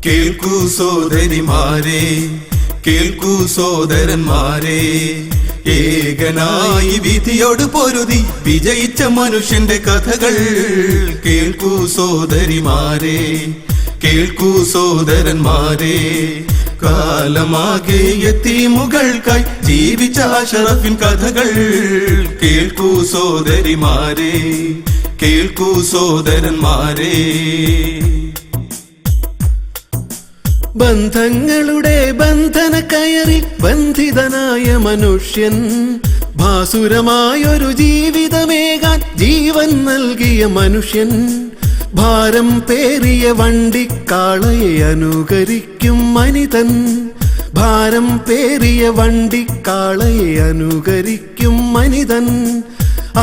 കേൾക്കൂ സോദരിമാരെ, കേൾക്കൂ സോദരന്മാരെ, ഏകനായി വിധിയോട് പൊരുതി വിജയിച്ച മനുഷ്യന്റെ കഥകൾ കേൾക്കൂ സോദരിമാരെ, കേൾക്കൂ സോദരന്മാരെ. കാലമാകെ യതീമുകൾക്കായി ജീവിച്ച അഷറഫിൻ കഥകൾ കേൾക്കൂ സോദരിമാരെ, കേൾക്കൂ സോദരന്മാരെ. ബന്ധങ്ങളുടെ ബന്ധന കയറി ബന്ധിതനായ മനുഷ്യൻ ഭാസുരമായൊരു ജീവിതമേകാൻ ജീവൻ നൽകിയ മനുഷ്യൻ ഭാരം പേറിയ വണ്ടിക്കാളയെ അനുകരിക്കും മനിതൻ, ഭാരം പേറിയ വണ്ടിക്കാളയെ അനുകരിക്കും മനിതൻ.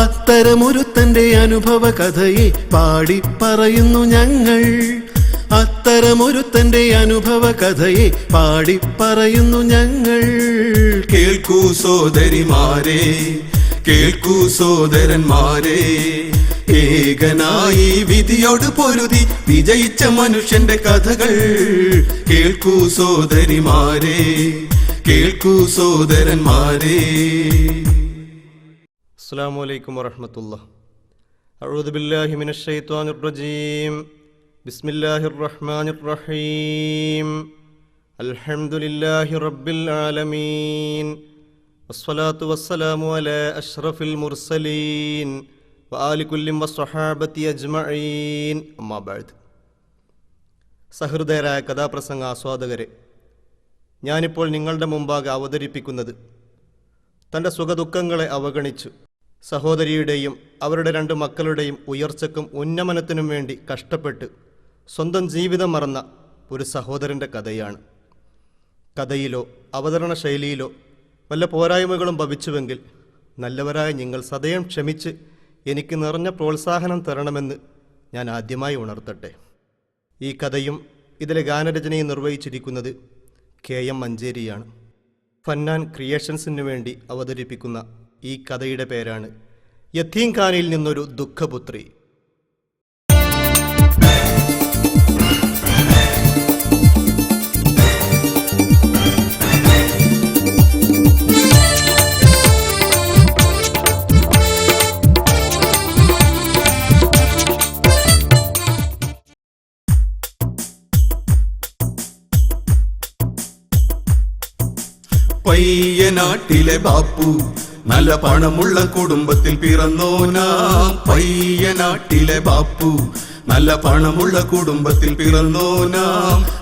അത്തരമൊരുത്തന്റെ അനുഭവ കഥയെ പാടി പറയുന്നു ഞങ്ങൾ, അത്തരമൊരുത്തന്റെ അനുഭവ കഥയെ പാടി പറയുന്നു ഞങ്ങൾ. കേൾക്കൂ സോദരിമാരെ, കേൾക്കൂ സോദരന്മാരെ, ഏകനായി വിധിയോട് പൊരുതി വിജയിച്ച മനുഷ്യന്റെ കഥകൾ കേൾക്കൂ സോദരിമാരെ, കേൾക്കൂ സോദരന്മാരെ. അസ്സലാമു അലൈക്കും വറഹ്മത്തുള്ളാഹി. അഊദു ബില്ലാഹി മിനശ് ശൈത്വാനിർ റജീം. ബിസ്മില്ലാഹിർ റഹ്മാനിർ റഹീം. അൽഹംദുലില്ലാഹി റബ്ബിൽ ആലമീൻ. വസ്സലാത്തു വസ്സലാമു അലാ അഷ്റഫിൽ മുർസലീൻ വആലി കുല്ലി വസ്സഹാബത്തി അജ്മഈൻ. അമ്മാ ബഅദ്. സഹൃദയരായ കഥാപ്രസംഗ ആസ്വാദകരെ, ഞാനിപ്പോൾ നിങ്ങളുടെ മുമ്പാകെ അവതരിപ്പിക്കുന്നത് തൻ്റെ സുഖദുഃഖങ്ങളെ അവഗണിച്ചു സഹോദരിയുടെയും അവരുടെ 2 മക്കളുടെയും ഉയർച്ചയ്ക്കും ഉന്നമനത്തിനും വേണ്ടി കഷ്ടപ്പെട്ട് സ്വന്തം ജീവിതം മറന്ന ഒരു സഹോദരൻ്റെ കഥയാണ്. കഥയിലോ അവതരണ ശൈലിയിലോ വല്ല പോരായ്മകളും ഭവിച്ചുവെങ്കിൽ നല്ലവരായ നിങ്ങൾ സദയം ക്ഷമിച്ച് എനിക്ക് നിറഞ്ഞ പ്രോത്സാഹനം തരണമെന്ന് ഞാൻ ആദ്യമായി ഉണർത്തട്ടെ. ഈ കഥയും ഇതിലെ ഗാനരചനയും നിർവഹിച്ചിരിക്കുന്നത് KM മഞ്ചേരിയാണ്. ഫന്നാൻ ക്രിയേഷൻസിനു വേണ്ടി അവതരിപ്പിക്കുന്ന ഈ കഥയുടെ പേരാണ് യതീംഖാനയിൽ നിന്നൊരു ദുഃഖപുത്രി. പയ്യനാട്ടിലെ ബാപ്പു നല്ല പണമുള്ള കുടുംബത്തിൽ പിറന്നോനാ. പയ്യനാട്ടിലെ ബാപ്പു നല്ല പണമുള്ള കുടുംബത്തിൽ പിറന്നോനാ.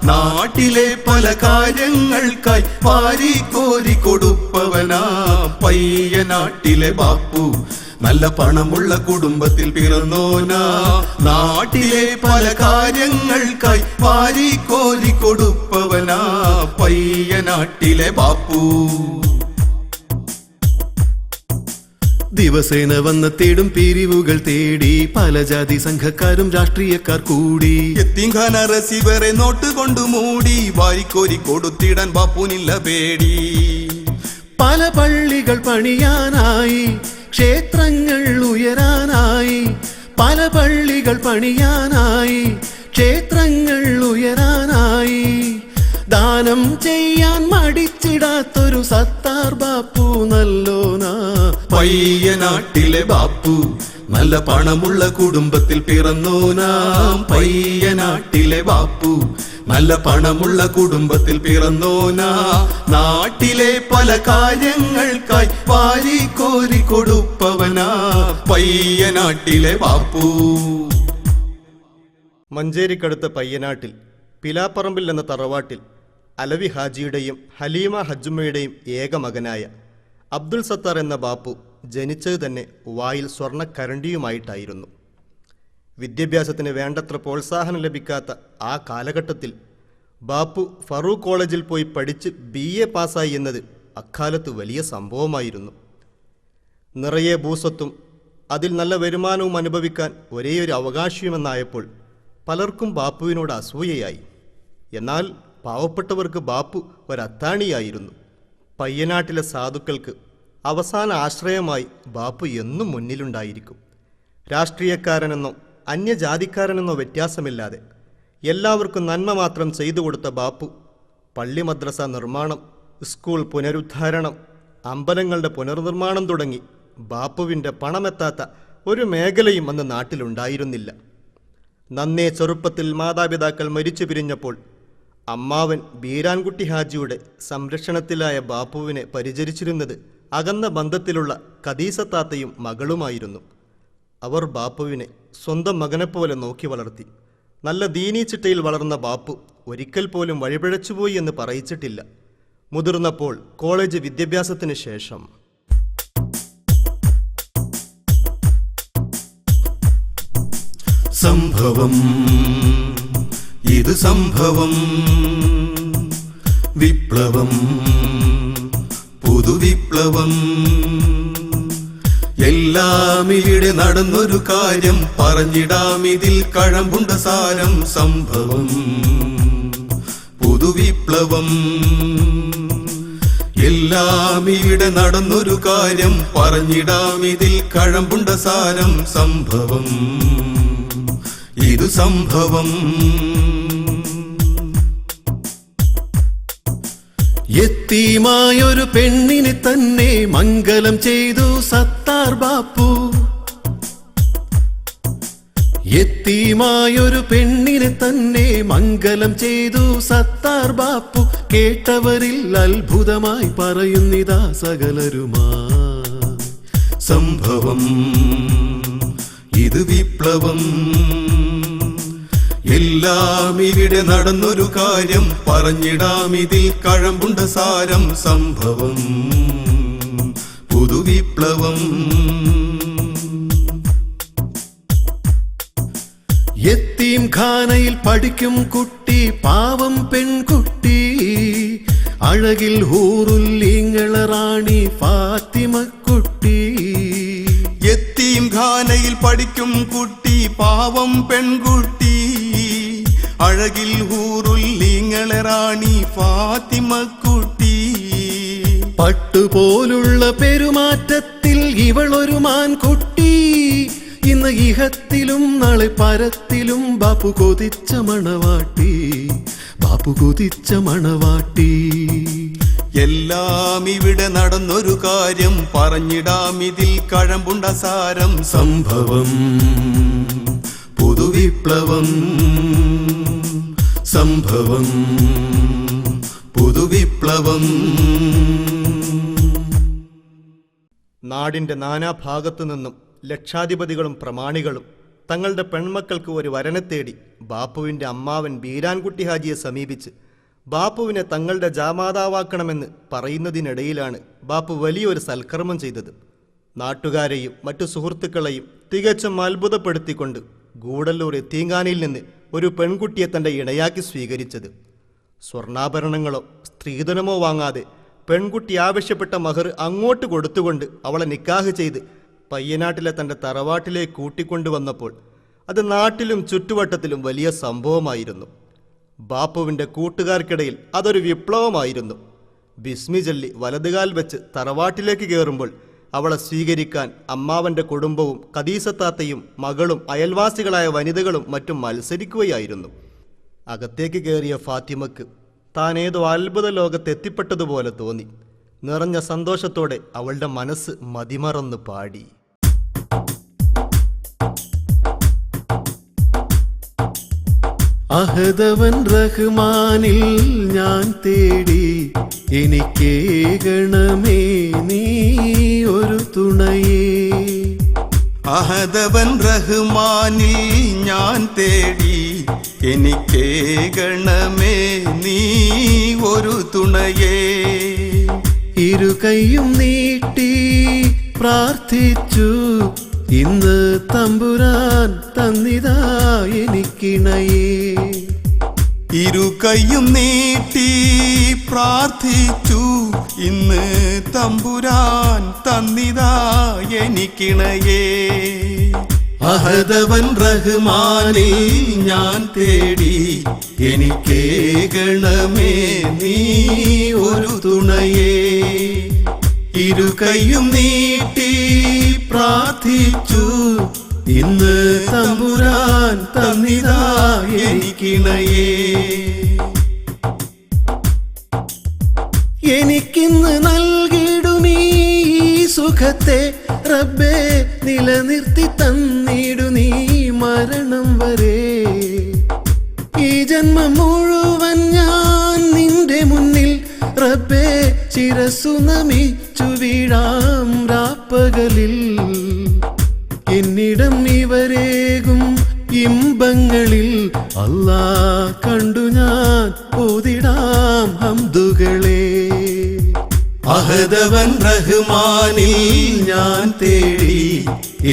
നാട്ടിലെ പല കാര്യങ്ങൾക്കായി വാരിക്കോരി കൊടുപ്പവനാ. പയ്യനാട്ടിലെ ബാപ്പു നല്ല പണമുള്ള കുടുംബത്തിൽ പിറന്നോനാ. നാട്ടിലെ പല കാര്യങ്ങൾക്കായി വാരിക്കോരി കൊടുപ്പവനാ. പയ്യനാട്ടിലെ ബാപ്പു ദിവസേന വന്ന് തേടും പിരിവുകൾ തേടി പല ജാതി സംഘക്കാരും രാഷ്ട്രീയക്കാർ കൂടി. യതീംഖാന റസീവറെ നോട്ട് കൊണ്ടു മൂടി വാരിക്കോരി കൊടുത്തിടാൻ ബാപ്പുനില്ല പേടി. പല പള്ളികൾ പണിയാനായി, ക്ഷേത്രങ്ങൾ ഉയരാനായി, പല പള്ളികൾ പണിയാനായി, ക്ഷേത്രങ്ങൾ ഉയരാനായി. ദാനം ചെയ്യാൻ മടിച്ചിടാത്തൊരു സത്താർ ബാപ്പു നല്ലോനാ. പയ്യനാട്ടിലെ ബാപ്പു നല്ല പണമുള്ള കുടുംബത്തിൽ പിറന്നോനാ. പയ്യനാട്ടിലെ ബാപ്പു നല്ല പണമുള്ള കുടുംബത്തിൽ പിറന്നോനാ. നാട്ടിലെ പല കാര്യങ്ങൾക്കായി വാരിക്കോരി കൊടുപ്പവനാ. പയ്യനാട്ടിലെ ബാപ്പു മഞ്ചേരിക്കടുത്ത പയ്യനാട്ടിൽ പിലാപ്പറമ്പിൽ എന്ന തറവാട്ടിൽ അലവി ഹാജിയുടെയും ഹലീമ ഹജ്ജുമ്മയുടെയും ഏക മകനായ അബ്ദുൽ സത്താർ എന്ന ബാപ്പു ജനിച്ചത് തന്നെ വായിൽ സ്വർണ്ണക്കരണ്ടിയുമായിട്ടായിരുന്നു. വിദ്യാഭ്യാസത്തിന് വേണ്ടത്ര പ്രോത്സാഹനം ലഭിക്കാത്ത ആ കാലഘട്ടത്തിൽ ബാപ്പു ഫറൂഖ് കോളേജിൽ പോയി പഠിച്ച് BA പാസ്സായി എന്നത് അക്കാലത്ത് വലിയ സംഭവമായിരുന്നു. നിറയെ ഭൂസ്വത്തും അതിൽ നല്ല വരുമാനവും അനുഭവിക്കാൻ ഒരേയൊരു അവകാശിയുമെന്നായപ്പോൾ പലർക്കും ബാപ്പുവിനോട് അസൂയയായി. എന്നാൽ പാവപ്പെട്ടവർക്ക് ബാപ്പു ഒരത്താണിയായിരുന്നു. പയ്യനാട്ടിലെ സാധുക്കൾക്ക് അവസാന ആശ്രയമായി ബാപ്പു എന്നും മുന്നിലുണ്ടായിരിക്കും. രാഷ്ട്രീയക്കാരനെന്നോ അന്യജാതിക്കാരനെന്നോ വ്യത്യാസമില്ലാതെ എല്ലാവർക്കും നന്മ മാത്രം ചെയ്തു കൊടുത്ത ബാപ്പു പള്ളി മദ്രസ നിർമ്മാണം, സ്കൂൾ പുനരുദ്ധാരണം, അമ്പലങ്ങളുടെ പുനർനിർമ്മാണം തുടങ്ങി ബാപ്പുവിൻ്റെ പണമെത്താത്ത ഒരു മേഖലയും അന്ന് നാട്ടിലുണ്ടായിരുന്നില്ല. നന്നേ ചെറുപ്പത്തിൽ മാതാപിതാക്കൾ മരിച്ചു പിരിഞ്ഞപ്പോൾ അമ്മാവൻ ബീരാൻകുട്ടി ഹാജിയുടെ സംരക്ഷണത്തിലായ ബാപ്പുവിനെ പരിചരിച്ചിരുന്നത് അകന്ന ബന്ധത്തിലുള്ള ഖദീസത്താത്തയും മകളുമായിരുന്നു. അവർ ബാപ്പുവിനെ സ്വന്തം മകനെപ്പോലെ നോക്കി വളർത്തി. നല്ല ദീനീച്ചിട്ടയിൽ വളർന്ന ബാപ്പു ഒരിക്കൽ പോലും വഴിപിഴച്ചുപോയി എന്ന് പറയിച്ചിട്ടില്ല. മുതിർന്നപ്പോൾ കോളേജ് വിദ്യാഭ്യാസത്തിന് ശേഷം സംഭവം ഇത് സംഭവം, വിപ്ലവം പുതുവിപ്ലവം, എല്ലാം ഇവിടെ നടന്നൊരു കാര്യം, പറഞ്ഞിടാം ഇതിൽ കഴമ്പുണ്ട സാരം. സംഭവം പുതുവിപ്ലവം, എല്ലാം ഇവിടെ നടന്നൊരു കാര്യം, പറഞ്ഞിടാം ഇതിൽ കഴമ്പുണ്ട സാരം. സംഭവം ഇത് സംഭവം. യത്തീമായൊരു പെണ്ണിനെ തന്നെ മംഗലം ചെയ്തു സത്താർ ബാപ്പു. യത്തീമായൊരു പെണ്ണിനെ തന്നെ മംഗലം ചെയ്തു സത്താർ ബാപ്പു. കേട്ടവരിൽ അത്ഭുതമായി പറയുന്നിതാ സകലരുമാ. സംഭവം ഇത് വിപ്ലവം, എല്ലാം ഇവിടെ നടന്നൊരു കാര്യം, പറഞ്ഞിടാം ഇതിൽ കഴമ്പുണ്ട സാരം. സംഭവം പുതുവിപ്ലവം. യത്തീം ഖാനയിൽ പഠിക്കും കുട്ടി, പാവം പെൺകുട്ടി, അഴകിൽ ഹൂറുല്ലീങ്ങള റാണി ഫാത്തിമക്കുട്ടി. യത്തീം ഖാനയിൽ പഠിക്കും കുട്ടി, പാവം പെൺകുട്ടി, അഴകിൽ ഹൂറുല്ലീങ്ങളെ റാണി ഫാത്തിമക്കുട്ടി. പട്ടുപോലുള്ള പെരുമാറ്റത്തിൽ ഇവളൊരു മാൻകുട്ടി. ഇന്ന് ഇഹത്തിലും നാളെ പരത്തിലും ബാപ്പു കൊതിച്ച മണവാട്ടി, ബാപ്പു കൊതിച്ച മണവാട്ടി. എല്ലാം ഇവിടെ നടന്നൊരു കാര്യം, പറഞ്ഞിടാം ഇതിൽ കഴമ്പുണ്ട സാരം. സംഭവം പുതുവിപ്ലവം, സംഭവം പുതുവിപ്ലവം. നാടിൻ്റെ നാനാഭാഗത്തു നിന്നും ലക്ഷാധിപതികളും പ്രമാണികളും തങ്ങളുടെ പെൺമക്കൾക്ക് ഒരു വരനെ തേടി ബാപ്പുവിൻ്റെ അമ്മാവൻ ബീരാൻകുട്ടി ഹാജിയെ സമീപിച്ച് ബാപ്പുവിനെ തങ്ങളുടെ ജാമാതാവാക്കണമെന്ന് പറയുന്നതിനിടയിലാണ് ബാപ്പു വലിയൊരു സൽക്കർമ്മം ചെയ്തത്. നാട്ടുകാരെയും മറ്റു സുഹൃത്തുക്കളെയും തികച്ചും അത്ഭുതപ്പെടുത്തിക്കൊണ്ട് ഗൂഡല്ലൂർ എത്തീങ്കാനയിൽ നിന്ന് ഒരു പെൺകുട്ടിയെ തൻ്റെ ഇണയാക്കി സ്വീകരിച്ചത്. സ്വർണ്ണാഭരണങ്ങളോ സ്ത്രീധനമോ വാങ്ങാതെ പെൺകുട്ടി ആവശ്യപ്പെട്ട മഹർ അങ്ങോട്ട് കൊടുത്തുകൊണ്ട് അവളെ നിക്കാഹ് ചെയ്ത് പയ്യനാട്ടിലെ തൻ്റെ തറവാട്ടിലേക്ക് കൂട്ടിക്കൊണ്ടുവന്നപ്പോൾ അത് നാട്ടിലും ചുറ്റുവട്ടത്തിലും വലിയ സംഭവമായിരുന്നു. ബാപ്പുവിൻ്റെ കൂട്ടുകാർക്കിടയിൽ അതൊരു വിപ്ലവമായിരുന്നു. ബിസ്മി ചൊല്ലി വലതുകാൽ വെച്ച് തറവാട്ടിലേക്ക് കയറുമ്പോൾ അവളെ സ്വീകരിക്കാൻ അമ്മാവൻ്റെ കുടുംബവും ഖദീസത്താത്തയും മകളും അയൽവാസികളായ വനിതകളും മറ്റും മത്സരിക്കുകയായിരുന്നു. അകത്തേക്ക് കയറിയ ഫാത്തിമക്ക് താനേതോ അത്ഭുത ലോകത്തെത്തിപ്പെട്ടതുപോലെ തോന്നി. നിറഞ്ഞ സന്തോഷത്തോടെ അവളുടെ മനസ്സ് മതിമറന്ന് പാടി. അഹദവൻ റഹ്മാനിൽ ഞാൻ തേടി, എനിക്കേകണമേ നീ ഒരു തുണയേ. അഹദവൻ റഹ്മാനിൽ ഞാൻ തേടി, എനിക്കേകണമേ നീ ഒരു തുണയേ. ഇരു കൈയും നീട്ടി പ്രാർത്ഥിച്ചു, ഇന്ന് തമ്പുരാൻ തന്നിതാ എനിക്കിണയേ. ഇരു കൈയും നീട്ടി പ്രാർത്ഥിച്ചു, ഇന്ന് തമ്പുരാൻ തന്നിതാ എനിക്കിണയേ. അഹദവൻ റഹ്മാനിൽ ഞാൻ തേടി, എനിക്കേകണമേ നീ ഒരു തുണയേ. ഇരു കൈയും നീട്ടി പ്രാർത്ഥിച്ചു, ഇന്ന് തമ്പുരാൻ തന്നിതാ എനിക്കിണയേ. എനിക്കിന്ന് നൽകിടുമീ സുഖത്തെ റബ്ബേ, നിലനിർത്തി തന്നിടു നീ മരണം വരെ. ഈ ജന്മം മുഴുവൻ ഞാൻ നിന്റെ മുന്നിൽ റബ്ബേ, ശിരസ്സു നമിച്ചു വീഴാം രാപ്പകലിൽ. എന്നിടം ഇവരേകും ഇമ്പങ്ങളിൽ അല്ലാ കണ്ടു ഞാൻ ഓതിടാം ഹംദുകളെ. അഹദവൻ റഹ്മാനിൽ ഞാൻ തേടി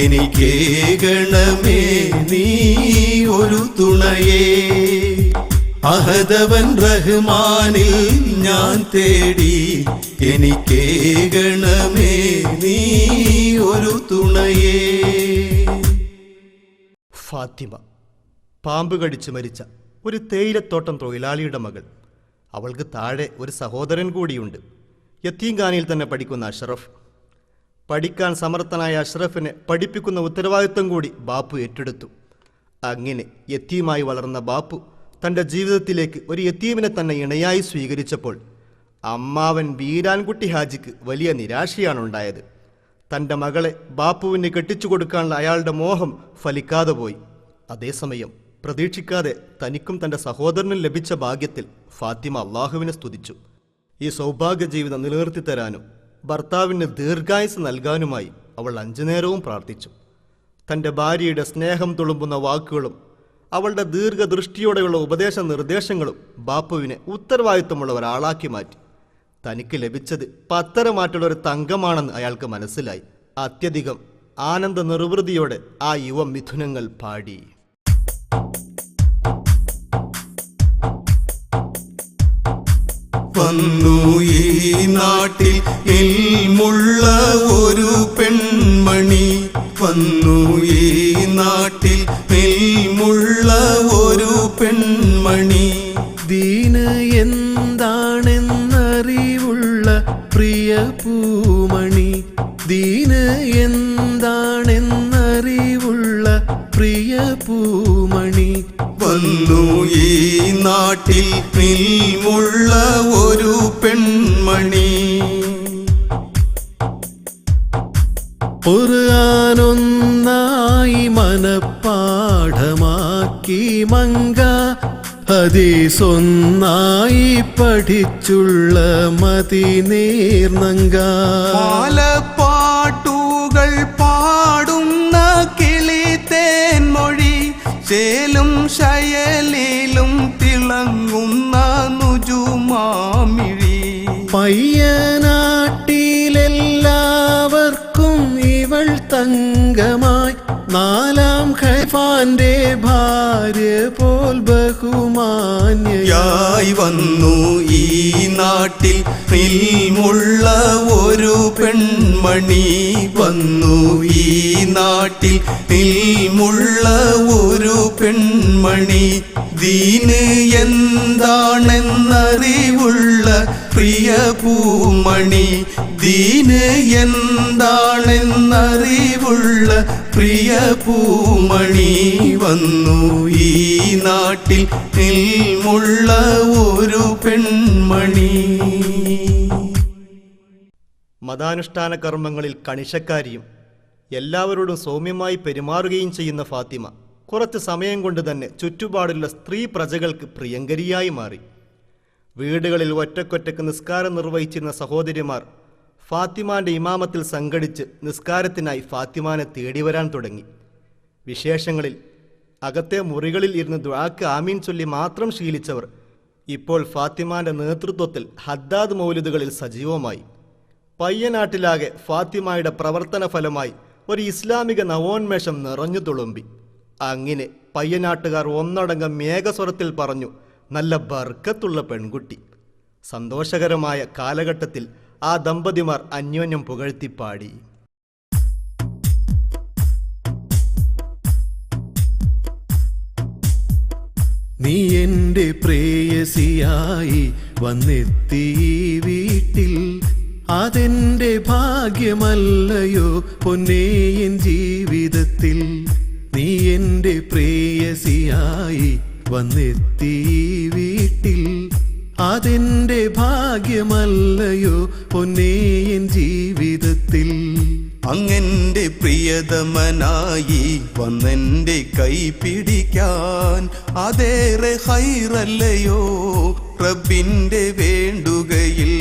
എനിക്കേകണമേ നീ ഒരു തുണയേ. അഹദവൻ റഹ്മാനിൽ ഞാൻ തേടി എനിക്കേകണമേ നീ ഒരു തുണയേ. ഫാത്തിമ പാമ്പ് കടിച്ചു മരിച്ച ഒരു തേയിലത്തോട്ടം തൊഴിലാളിയുടെ മകൾ. അവൾക്ക് താഴെ ഒരു സഹോദരൻ കൂടിയുണ്ട്. യത്തീംഖാനയിൽ തന്നെ പഠിക്കുന്ന അഷ്റഫ്. പഠിക്കാൻ സമർത്ഥനായ അഷ്റഫിനെ പഠിപ്പിക്കുന്ന ഉത്തരവാദിത്വം കൂടി ബാപ്പു ഏറ്റെടുത്തു. അങ്ങനെ യത്തീമായി വളർന്ന ബാപ്പു തൻ്റെ ജീവിതത്തിലേക്ക് ഒരു യത്തീമിനെ തന്നെ ഇണയായി സ്വീകരിച്ചപ്പോൾ അമ്മാവൻ ബീരാൻകുട്ടി ഹാജിക്ക് വലിയ നിരാശയാണുണ്ടായത്. തൻ്റെ മകളെ ബാപ്പുവിന് കെട്ടിച്ചു കൊടുക്കാനുള്ള അയാളുടെ മോഹം ഫലിക്കാതെ പോയി. അതേസമയം പ്രതീക്ഷിക്കാതെ തനിക്കും തൻ്റെ സഹോദരനും ലഭിച്ച ഭാഗ്യത്തിൽ ഫാത്തിമ അള്ളാഹുവിനെ സ്തുതിച്ചു. ഈ സൗഭാഗ്യ ജീവിതം നിലനിർത്തി തരാനും ഭർത്താവിന് ദീർഘായുസ് നൽകാനുമായി അവൾ 5 നേരവും പ്രാർത്ഥിച്ചു. തൻ്റെ ഭാര്യയുടെ സ്നേഹം തുളുമ്പുന്ന വാക്കുകളും അവളുടെ ദീർഘദൃഷ്ടിയോടെയുള്ള ഉപദേശ നിർദ്ദേശങ്ങളും ബാപ്പുവിനെ ഉത്തരവാദിത്വമുള്ള ഒരാളാക്കി മാറ്റി. തനിക്ക് ലഭിച്ചത് പത്തരമാറ്റുള്ള ഒരു തങ്കമാണെന്ന് അയാൾക്ക് മനസ്സിലായി. അത്യധികം ആനന്ദ നിർവൃതിയോടെ ആ യുവ മിഥുനങ്ങൾ പാടി. വന്നു ഈ നാട്ടിൽ ഇൽമുള്ള ഒരു പെൺമണി. വന്നു ഈ നാട്ടിൽ ഇൽമുള്ള ഒരു പെൺമണി. ദീന് എന്താണെന്നറിവുള്ള പ്രിയ പൂമണി. ദീന് എന്താണെന്നറിവുള്ള പ്രിയ പൂമണി. വന്നു ഈ നാട്ടിൽ ഇൽമുള്ള ഒരു പെൺമണി. ഖുർആനൊന്നായി മനപ്പാഠമാക്കി മങ്ക. ഹദീസൊന്നായി പഠിച്ചുള്ള മതി നേർന്നങ്ക. പാലപ്പാട്ടുകൾ പാടുന്ന കിളി തേൻമൊഴി. ചേലും ശയലിലും തിളങ്ങുന്ന നുജുമാമിഴി. പയ്യനാട്ടിലെല്ലാവർക്കും ഇവൾ തങ്കമായി. 4-ാം ഖൈഫാന്റെ ഭാര്യ പോൽ ബഹുമാന്യയായി വന്നു ഈ നാട്ടിൽ ഇൽമുള്ള ഒരു പെൺമണി. വന്നു ഈ നാട്ടിൽ ഇൽമുള്ള ഒരു പെൺമണി. ദീന് എന്താണെന്നറിവുള്ള പ്രിയ പൂമണി. ദീന് എന്താണെന്നറിവുള്ള പ്രിയ പൂമണി. വന്നു ഈ നാട്ടിൽ ഇൽമുള്ള ഒരു പെൺമണി. മതാനുഷ്ഠാന കർമ്മങ്ങളിൽ കണിശക്കാരിയും എല്ലാവരോടും സൗമ്യമായി പെരുമാറുകയും ചെയ്യുന്ന ഫാത്തിമ കുറച്ച് സമയം കൊണ്ട് തന്നെ ചുറ്റുപാടുള്ള സ്ത്രീ പ്രജകൾക്ക് പ്രിയങ്കരിയായി മാറി. വീടുകളിൽ ഒറ്റക്കൊറ്റക്ക് നിസ്കാരം നിർവഹിച്ചിരുന്ന സഹോദരിമാർ ഫാത്തിമാന്റെ ഇമാമത്തിൽ സംഘടിച്ച് നിസ്കാരത്തിനായി ഫാത്തിമാനെ തേടിവരാൻ തുടങ്ങി. വിശേഷങ്ങളിൽ അകത്തെ മുറികളിൽ ഇരുന്ന് ദുആക്ക് ആമീൻ ചൊല്ലി മാത്രം ശീലിച്ചവർ ഇപ്പോൾ ഫാത്തിമാന്റെ നേതൃത്വത്തിൽ ഹദ്ദാദ് മൗലിദുകളിൽ സജീവമായി. പയ്യനാട്ടിലാകെ ഫാത്തിമയുടെ പ്രവർത്തന ഫലമായി ഒരു ഇസ്ലാമിക നവോന്മേഷം നിറഞ്ഞു തുളുമ്പി. അങ്ങനെ പയ്യനാട്ടുകാർ ഒന്നടങ്കം മേഘസ്വരത്തിൽ പറഞ്ഞു, നല്ല ബർക്കത്തുള്ള പെൺകുട്ടി. സന്തോഷകരമായ കാലഘട്ടത്തിൽ ആ ദമ്പതിമാർ അന്യോന്യം പുകഴ്ത്തിപ്പാടി. നീ എൻ്റെ പ്രേയസിയായി വന്നെത്തി വീട്ടിൽ. അതെൻ്റെ ഭാഗ്യമല്ലയോ പൊന്നേ എൻ ജീവിതത്തിൽ. എന്റെ പ്രേയസിയായി വന്നെത്തി ഈ വീട്ടിൽ. അതെന്റെ ഭാഗ്യമല്ലയോ പൊന്നേ എൻ ജീവിതത്തിൽ. അങ്ങെന്റെ പ്രിയതമനായി വന്നെന്റെ കൈ പിടിക്കാൻ അതേറെ ഹൈറല്ലയോ റബ്ബിന്റെ വേണ്ടുകയിൽ.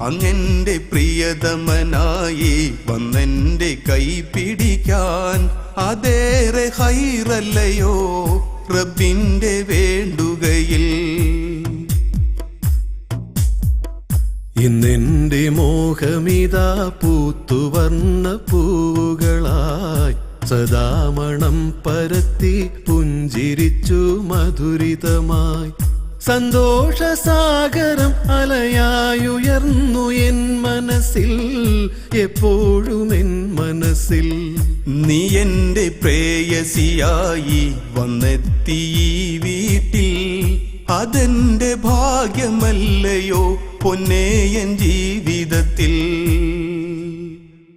അങ്ങെന്റെ പ്രിയതമനായി വന്നെന്റെ കൈ പിടിക്കാൻ അതേറെ ഹൈറല്ലയോ റബ്ബിന്റെ വേണ്ടുകയിൽ. ഇന്നെന്റെ മോഹമിതാ പൂത്തുവർണ്ണ പൂവുകളായി സദാമണം പരത്തി പുഞ്ചിരിച്ചു മധുരിതമായി. സന്തോഷസാഗരം അലയായുയർന്നു എൻ മനസ്സിൽ, എപ്പോഴും എൻ മനസ്സിൽ. നീ എന്റെ പ്രേയസിയായി വന്നെത്തി ഈ വീട്ടിൽ. അതെന്റെ ഭാഗ്യമല്ലയോ പൊന്നേ എൻ ജീവിതത്തിൽ.